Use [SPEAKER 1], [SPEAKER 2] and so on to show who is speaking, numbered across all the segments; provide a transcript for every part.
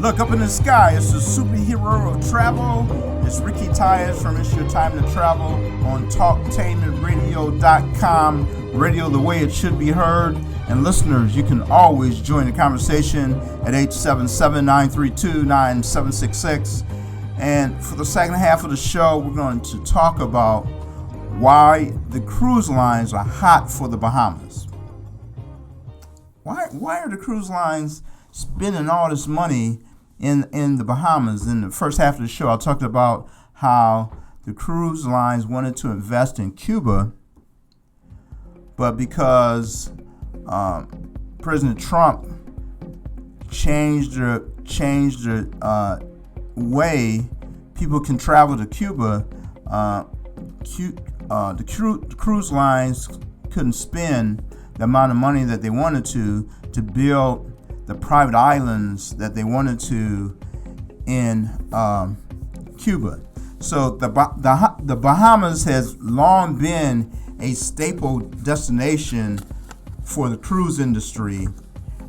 [SPEAKER 1] Look up in the sky, it's the superhero of travel. It's Ricky TYUS from It's Your Time to Travel on TalkTainmentRadio.com. Radio the way it should be heard. And listeners, you can always join the conversation at 877-932-9766. And for the second half of the show, we're going to talk about why the cruise lines are hot for the Bahamas. Why are the cruise lines spending all this money in the Bahamas? In the first half of the show, I talked about how the cruise lines wanted to invest in Cuba, but because President Trump changed the way people can travel to Cuba, the cruise lines couldn't spend the amount of money that they wanted to build the private islands that they wanted to in Cuba. So the Bahamas has long been a staple destination for the cruise industry,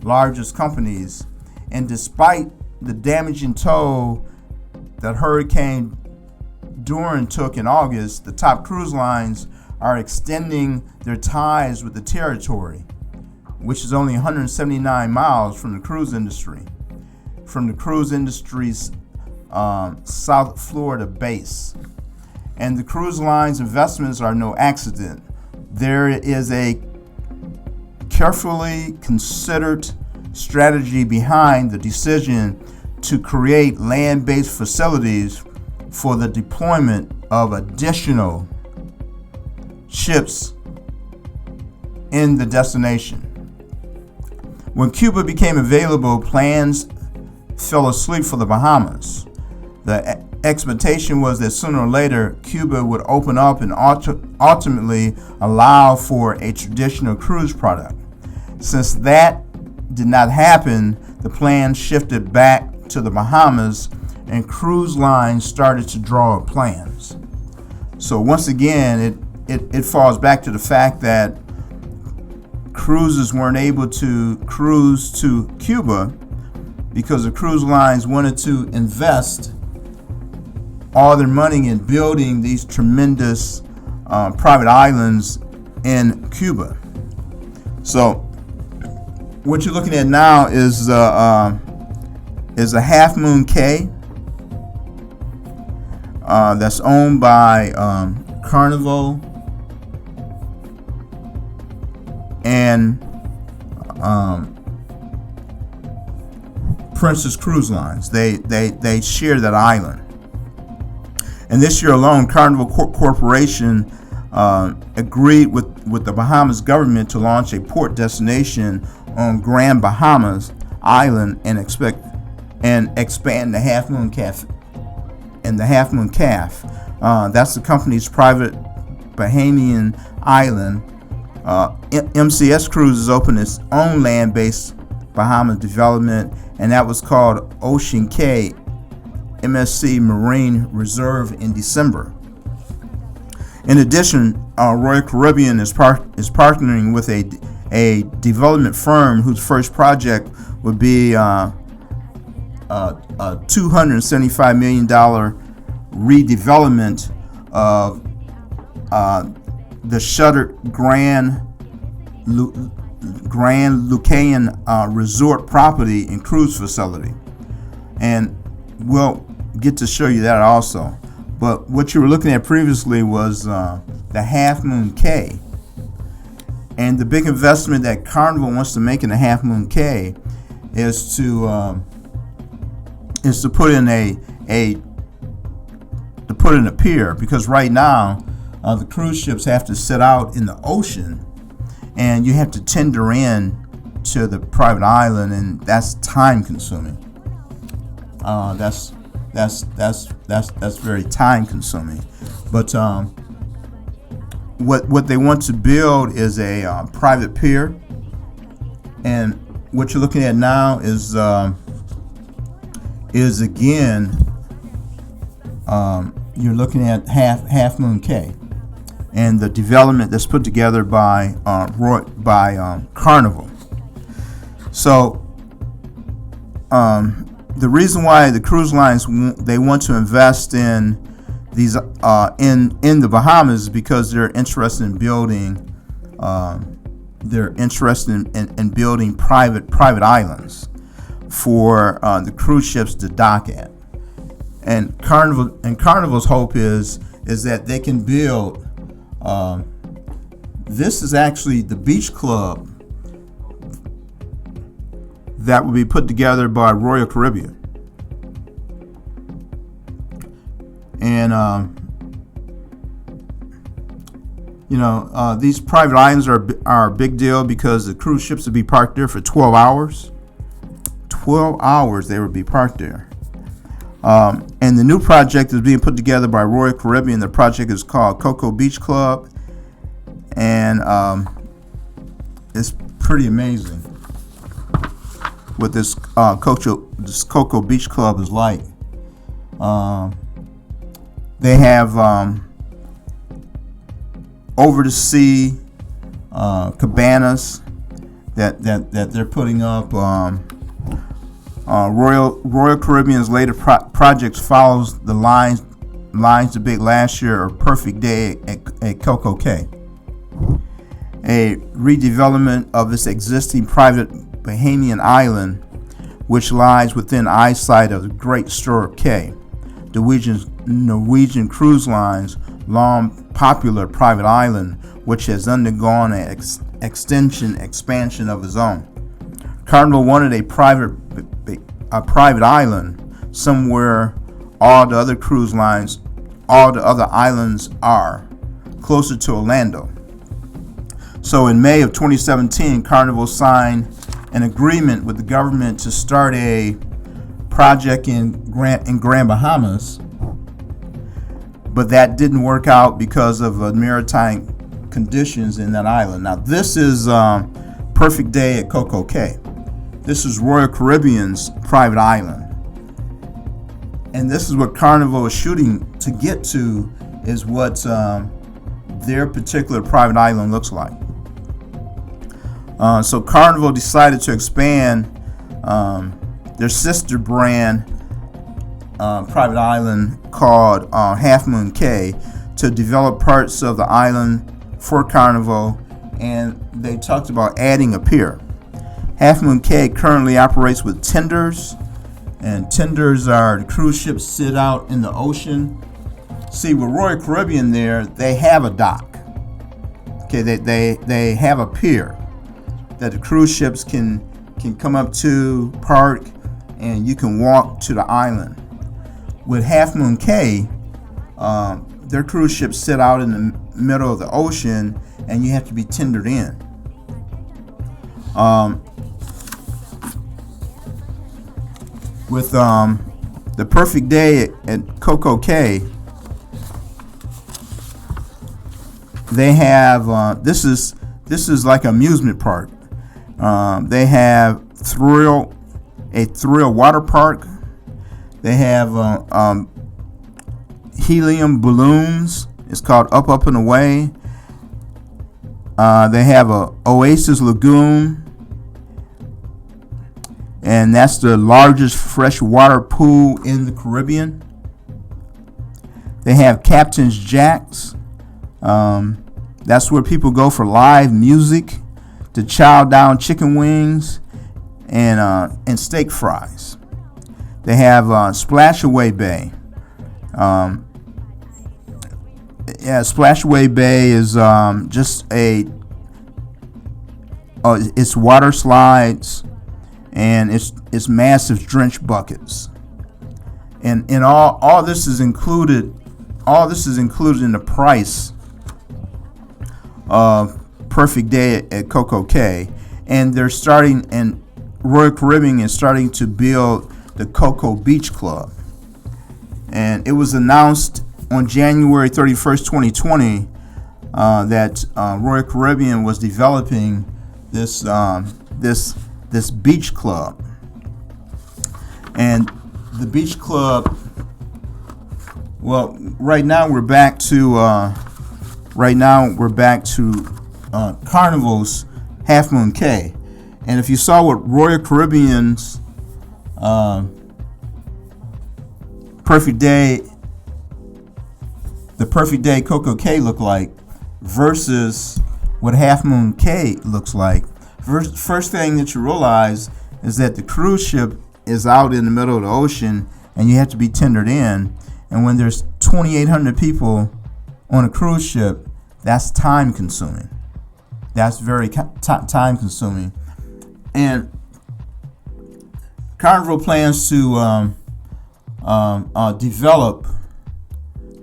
[SPEAKER 1] largest companies, and despite the damaging toll that Hurricane Dorian took in August, the top cruise lines are extending their ties with the territory, which is only 179 miles from the cruise industry's South Florida base. And the cruise line's investments are no accident. There is a carefully considered strategy behind the decision to create land-based facilities for the deployment of additional ships in the destination. When Cuba became available, plans fell asleep for the Bahamas. The expectation was that sooner or later, Cuba would open up and ultimately allow for a traditional cruise product. Since that did not happen, the plan shifted back to the Bahamas and cruise lines started to draw up plans. So once again, it falls back to the fact that cruisers weren't able to cruise to Cuba because the cruise lines wanted to invest all their money in building these tremendous private islands in Cuba. So what you're looking at now is a Half Moon Cay that's owned by Carnival and Princess Cruise Lines. They share that island. And this year alone, Carnival Corporation agreed with the Bahamas government to launch a port destination on Grand Bahamas Island and expand the Half Moon Caf. And the Half Moon Caf, that's the company's private Bahamian island. MCS Cruises opened its own land-based Bahamas development, and that was called Ocean Cay MSC Marine Reserve in December. In addition, Royal Caribbean is partnering with a development firm whose first project would be a $275 million redevelopment of the shuttered Grand Lucayan resort property and cruise facility. And we'll get to show you that also. But what you were looking at previously was the Half Moon Cay. And the big investment that Carnival wants to make in the Half Moon Cay is to put in a pier, because right now the cruise ships have to sit out in the ocean and you have to tender in to the private island, and that's time consuming. That's very time consuming. But what they want to build is a private pier, and what you're looking at now is again you're looking at Half Moon Cay and the development that's put together by Carnival. So the reason why the cruise lines they want to invest in these in the Bahamas is because they're interested in building in building private islands for the cruise ships to dock at. And Carnival's hope is that they can build. This is actually the beach club that will be put together by Royal Caribbean. And these private islands are a big deal because the cruise ships will be parked there for 12 hours. 12 hours they will be parked there. And the new project is being put together by Royal Caribbean. The project is called COCO Beach Club, and it's pretty amazing what this COCO Beach Club is like. They have over the sea cabanas that they're putting up. Royal Caribbean's later projects follows the lines debate last year, a perfect day at COCO Cay, a redevelopment of this existing private Bahamian island, which lies within eyesight of the Great Stirrup Cay, Norwegian Cruise Line's long popular private island, which has undergone an expansion of its own. Carnival wanted a private island somewhere all the other islands are, closer to Orlando. So in May of 2017, Carnival signed an agreement with the government to start a project in Grand Bahamas, but that didn't work out because of maritime conditions in that island. Now this is perfect day at COCO Cay. This is Royal Caribbean's private island. And this is what Carnival is shooting to get to, is what their particular private island looks like. So Carnival decided to expand their sister brand private island called Half Moon Cay to develop parts of the island for Carnival, and they talked about adding a pier. Half Moon Cay currently operates with tenders, and tenders are the cruise ships sit out in the ocean. See, with Royal Caribbean there, they have a dock. Okay, they have a pier that the cruise ships can come up to, park, and you can walk to the island. With Half Moon Cay, their cruise ships sit out in the middle of the ocean, and you have to be tendered in. With the perfect day at COCO Cay, they have this is like an amusement park. They have a thrill water park. They have helium balloons. It's called Up and Away. They have a Oasis Lagoon, and that's the largest freshwater pool in the Caribbean. They have Captain's Jacks. That's where people go for live music, to chow down chicken wings and steak fries. They have Splashaway Bay. Splashaway Bay is just it's water slides, and it's massive drench buckets, and all this is included. All this is included in the price of Perfect Day at COCO Cay, and they're starting. And Royal Caribbean is starting to build the COCO Beach Club, and it was announced on January 31st, 2020, that Royal Caribbean was developing this beach club. And the beach club, well, right now we're back to Carnival's Half Moon Cay. And if you saw what Royal Caribbean's perfect day, the perfect day COCO Cay look like versus what Half Moon Cay looks like. First thing that you realize is that the cruise ship is out in the middle of the ocean and you have to be tendered in. And when there's 2,800 people on a cruise ship, that's time consuming. That's very time consuming. And Carnival plans to develop.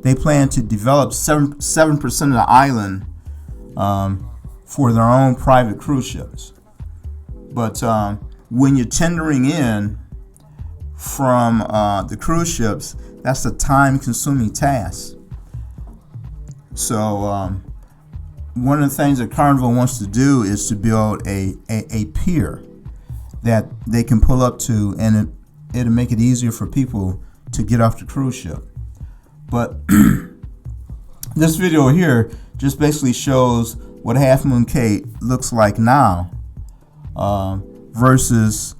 [SPEAKER 1] They plan to develop 7% of the island for their own private cruise ships. But when you're tendering in from the cruise ships, that's a time-consuming task. So one of the things that Carnival wants to do is to build a pier that they can pull up to, and it'll make it easier for people to get off the cruise ship. But this video here just basically shows what Half Moon Cay looks like now versus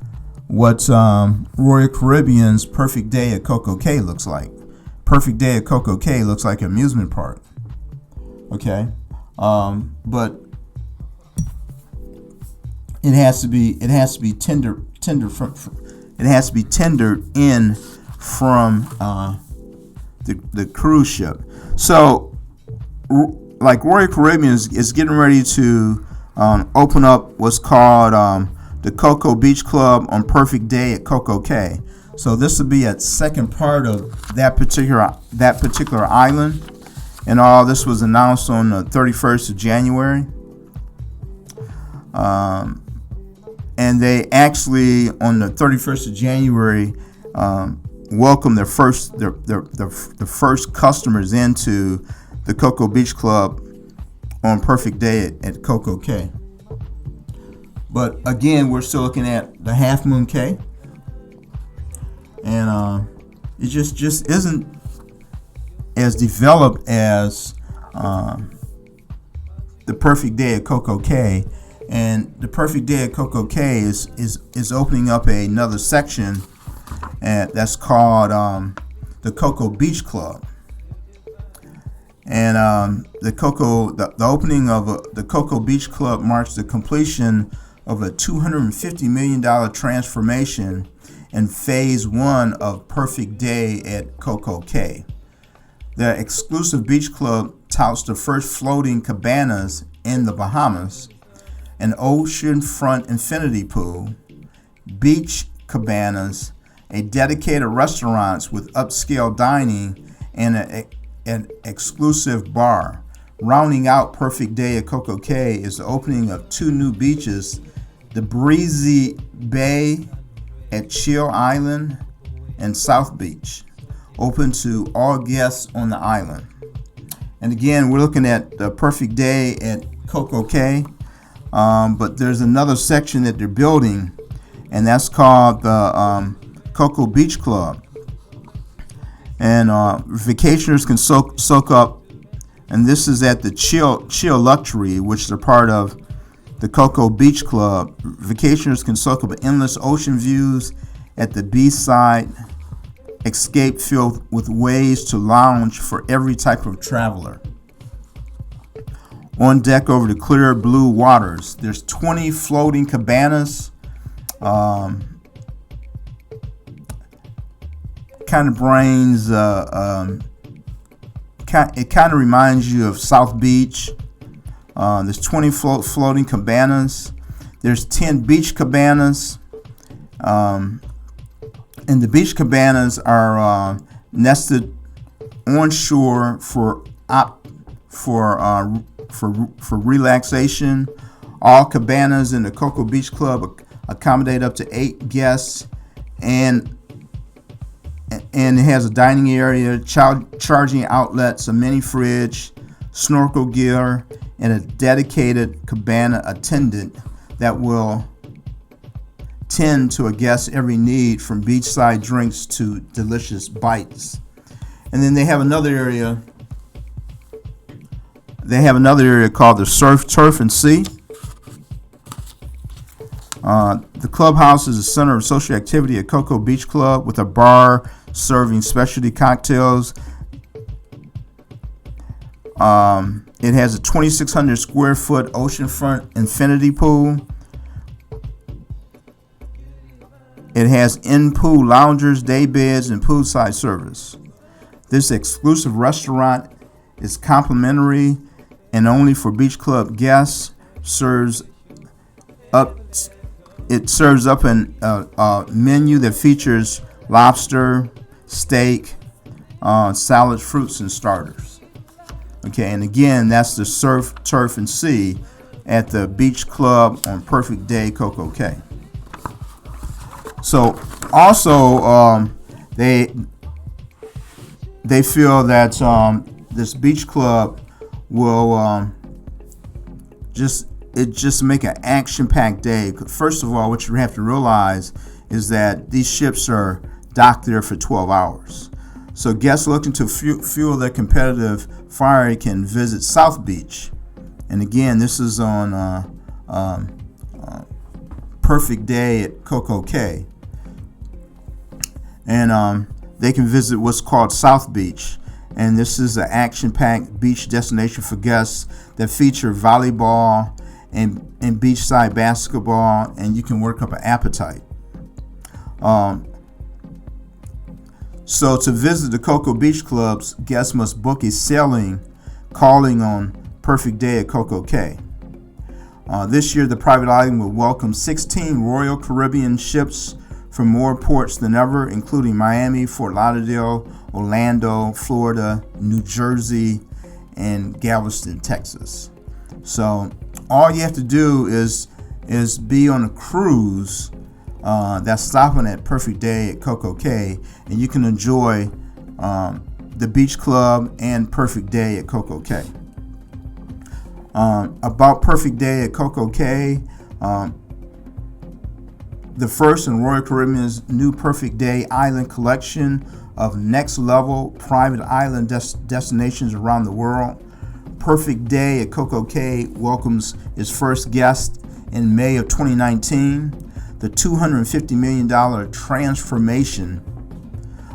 [SPEAKER 1] what Royal Caribbean's Perfect Day at COCO Cay looks like. Perfect Day at COCO Cay looks like an amusement park. Okay, but it has to be tendered in from the cruise ship. So, like Royal Caribbean is getting ready to open up what's called the COCO Beach Club on Perfect Day at COCO Cay. So this will be a second part of that particular island, and all this was announced on the 31st of January. And they actually on the 31st of January welcomed their first customers into the COCO Beach Club on Perfect Day at COCO Cay. But again, we're still looking at the Half Moon Cay, and it just isn't as developed as the Perfect Day at COCO Cay. And the Perfect Day at COCO Cay is opening up another section that's called the COCO Beach Club. And the opening of the COCO Beach Club marks the completion of a $250 million transformation in Phase 1 of Perfect Day at COCO Cay. The exclusive beach club touts the first floating cabanas in the Bahamas, an oceanfront infinity pool, beach cabanas, a dedicated restaurants with upscale dining, and an exclusive bar. Rounding out Perfect Day at COCO Cay is the opening of two new beaches, the Breezy Bay at Chill Island and South Beach, open to all guests on the island. And again, we're looking at the Perfect Day at COCO Cay. But there's another section that they're building, and that's called the COCO Beach Club. And vacationers can soak up, and this is at the Chill Luxury, which is a part of the COCO Beach Club. Vacationers can soak up endless ocean views at the beachside, escape filled with ways to lounge for every type of traveler. On deck over the clear blue waters, there's 20 floating cabanas. Kind of brings, it kind of reminds you of South Beach. There's 20 floating cabanas. There's 10 beach cabanas. And the beach cabanas are nested onshore for relaxation. All cabanas in the COCO Beach Club accommodate up to 8 guests, and it has a dining area, charging outlets, a mini fridge, snorkel gear, and a dedicated cabana attendant that will tend to a guest's every need, from beachside drinks to delicious bites. And then they have another area. Called the Surf, Turf, and Sea. The clubhouse is the center of social activity at COCO Beach Club, with a bar serving specialty cocktails. It has a 2,600 square foot oceanfront infinity pool. It has in-pool loungers, day beds, and poolside service. This exclusive restaurant is complimentary and only for beach club guests. It serves up a menu that features lobster, steak, salad, fruits, and starters. Okay, and again, that's the Surf, Turf, and Sea at the Beach Club on Perfect Day, COCO Cay. So also, they feel that this beach club will just make an action-packed day. First of all, what you have to realize is that these ships are docked there for 12 hours. So guests looking to fuel their competitive fire can visit South Beach. And again, this is on Perfect Day at COCO Cay. And they can visit what's called South Beach. And this is an action-packed beach destination for guests that feature volleyball and beachside basketball, and you can work up an appetite. So to visit the COCO Beach Clubs, guests must book a sailing calling on Perfect Day at COCO Cay. This year, the private island will welcome 16 Royal Caribbean ships from more ports than ever, including Miami, Fort Lauderdale, Orlando, Florida, New Jersey, and Galveston, Texas. So all you have to do is be on a cruise that's stopping at Perfect Day at COCO Cay, and you can enjoy the Beach Club and Perfect Day at COCO Cay. About Perfect Day at COCO Cay, the first in Royal Caribbean's new Perfect Day Island collection of next-level private island destinations around the world. Perfect Day at COCO Cay welcomes its first guest in May of 2019. The $250 million transformation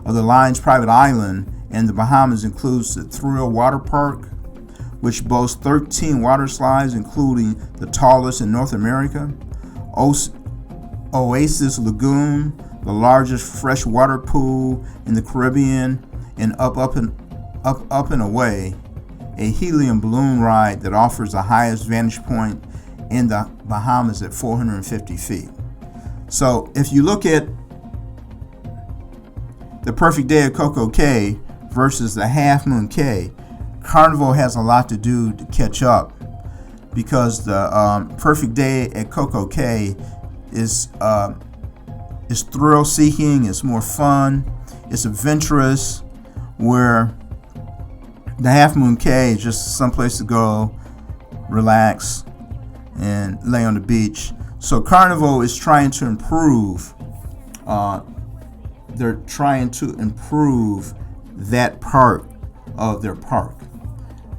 [SPEAKER 1] of the line's private island in the Bahamas includes the Thrill Water Park, which boasts 13 water slides, including the tallest in North America. Oasis Lagoon, the largest freshwater pool in the Caribbean, and Up and Away, a helium balloon ride that offers the highest vantage point in the Bahamas at 450 feet. So if you look at the Perfect Day at COCO Cay versus the Half Moon Cay, Carnival has a lot to do to catch up, because the Perfect Day at COCO Cay is thrill-seeking, it's more fun, it's adventurous, where the Half Moon Cay is just someplace to go, relax, and lay on the beach. So Carnival is trying to improve. They're trying to improve that part of their park.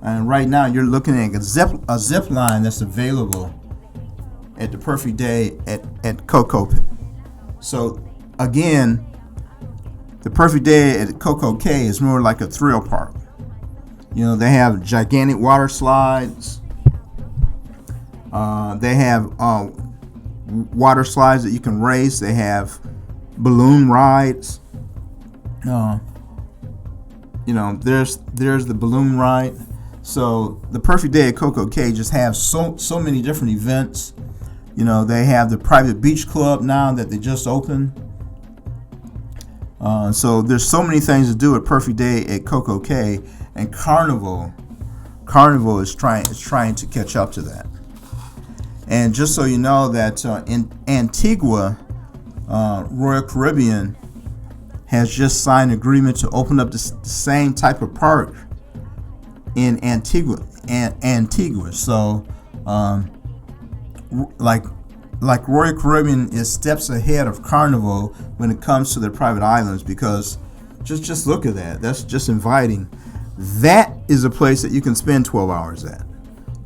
[SPEAKER 1] And right now, you're looking at a zip line that's available at the Perfect Day at COCO. So again, the Perfect Day at COCO Cay is more like a thrill park. You know, they have gigantic water slides. They have water slides that you can race. They have balloon rides. There's the balloon ride. So the Perfect Day at COCO Cay just have so many different events. You know, they have the private beach club now that they just opened. So there's so many things to do at Perfect Day at COCO Cay, and Carnival is trying to catch up to that. And just so you know that in Antigua, Royal Caribbean has just signed an agreement to open up the same type of park in Antigua. So, like Royal Caribbean is steps ahead of Carnival when it comes to their private islands, because just look at that. That's just inviting. That is a place that you can spend 12 hours at.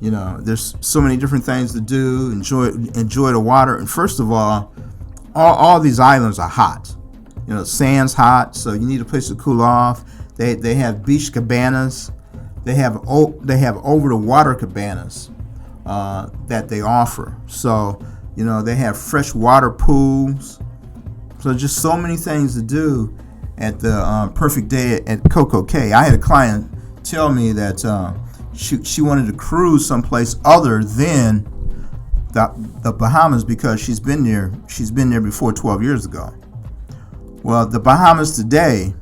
[SPEAKER 1] You know, there's so many different things to do. Enjoy the water. And first of all these islands are hot. sand's hot, so you need a place to cool off. They have beach cabanas. They have over the water cabanas that they offer. So they have fresh water pools. So just so many things to do at the Perfect Day at COCO. I had a client tell me that she wanted to cruise someplace other than the Bahamas because she's been there before 12 years ago. Well, the Bahamas today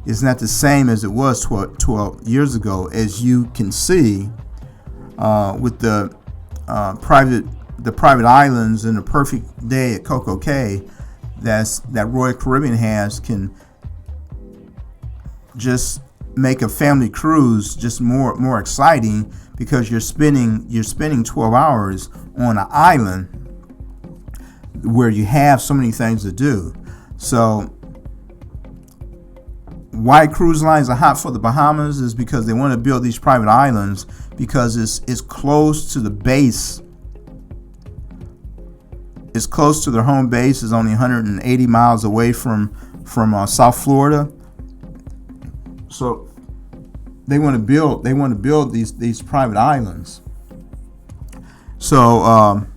[SPEAKER 1] is not the same as it was 12 years ago, as you can see with the private islands and the Perfect Day at COCO that Royal Caribbean has can just make a family cruise just more exciting, because you're spending 12 hours on an island where you have so many things to do. So why cruise lines are hot for the Bahamas is because they want to build these private islands, because it's close to the base. It's close to their home base. It's only 180 miles away from South Florida. So they want to build these private islands. So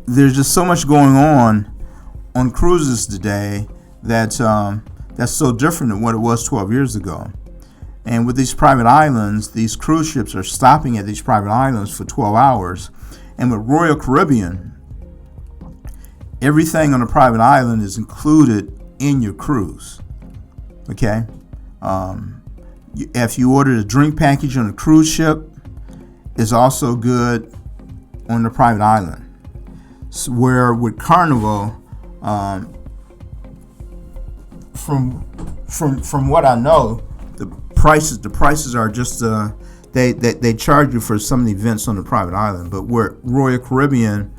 [SPEAKER 1] there's just so much going on cruises today that's so different than what it was 12 years ago. And with these private islands, these cruise ships are stopping at these private islands for 12 hours. And with Royal Caribbean, everything on a private island is included in your cruise. Okay? If you order a drink package on a cruise ship, it's also good on the private island. So where with Carnival, from what I know, the prices are just they charge you for some of the events on the private island. But where Royal Caribbean,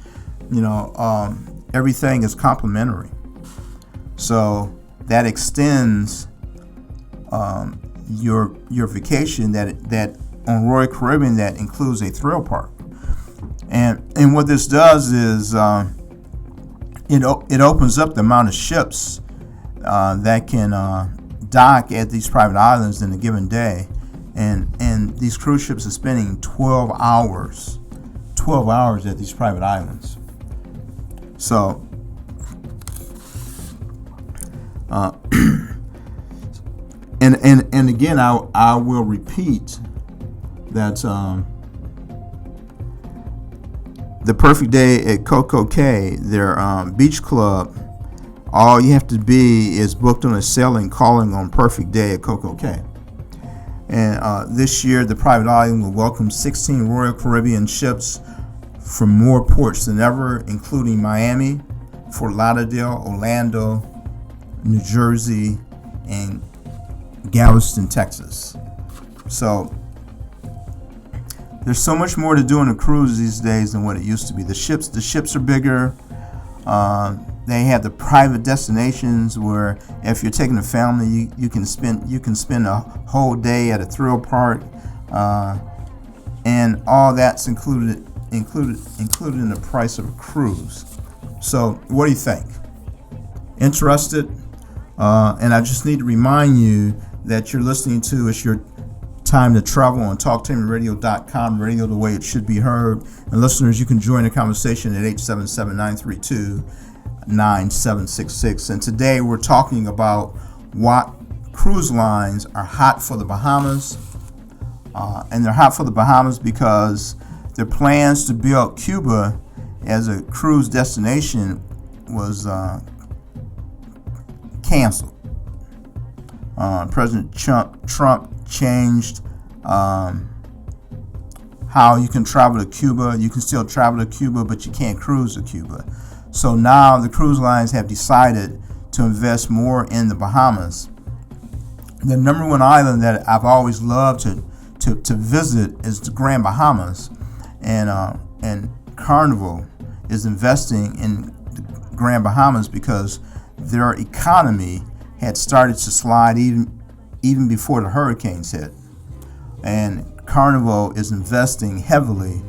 [SPEAKER 1] everything is complimentary, so that extends your vacation. That on Royal Caribbean, that includes a thrill park, and what this does is it opens up the amount of ships that can dock at these private islands in a given day, and these cruise ships are spending 12 hours at these private islands. So and again, I will repeat that the Perfect Day at COCO, their beach club, all you have to be is booked on a sailing calling on Perfect Day at COCO. And this year, the private island will welcome 16 Royal Caribbean ships from more ports than ever, including Miami, Fort Lauderdale, Orlando, New Jersey, and Galveston, Texas. So there's so much more to do on a cruise these days than what it used to be. The ships are bigger. They have the private destinations where if you're taking a family, you can spend a whole day at a thrill park, and all that's included in the price of a cruise. So what do you think? Interested? And I just need to remind you that you're listening to It's Your Time to Travel on TalkTameRadio.com, radio the way it should be heard. And listeners, you can join the conversation at 877-932-9766. And today we're talking about what cruise lines are hot for the Bahamas. And they're hot for the Bahamas because their plans to build Cuba as a cruise destination was canceled. President Trump changed how you can travel to Cuba. You can still travel to Cuba, but you can't cruise to Cuba. So now the cruise lines have decided to invest more in the Bahamas. The number one island that I've always loved to visit is the Grand Bahamas, and Carnival is investing in the Grand Bahamas because their economy had started to slide even before the hurricanes hit, and Carnival is investing heavily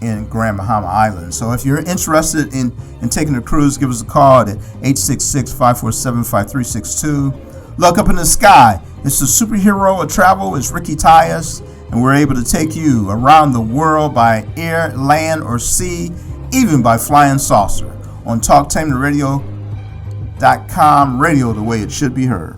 [SPEAKER 1] in Grand Bahama Island. So if you're interested in taking a cruise, give us a call at 866-547-5362. Look up in the sky. It's the superhero of travel. It's Ricky TYUS, and we're able to take you around the world by air, land, or sea, even by flying saucer on TalkTamerRadio.com, radio the way it should be heard.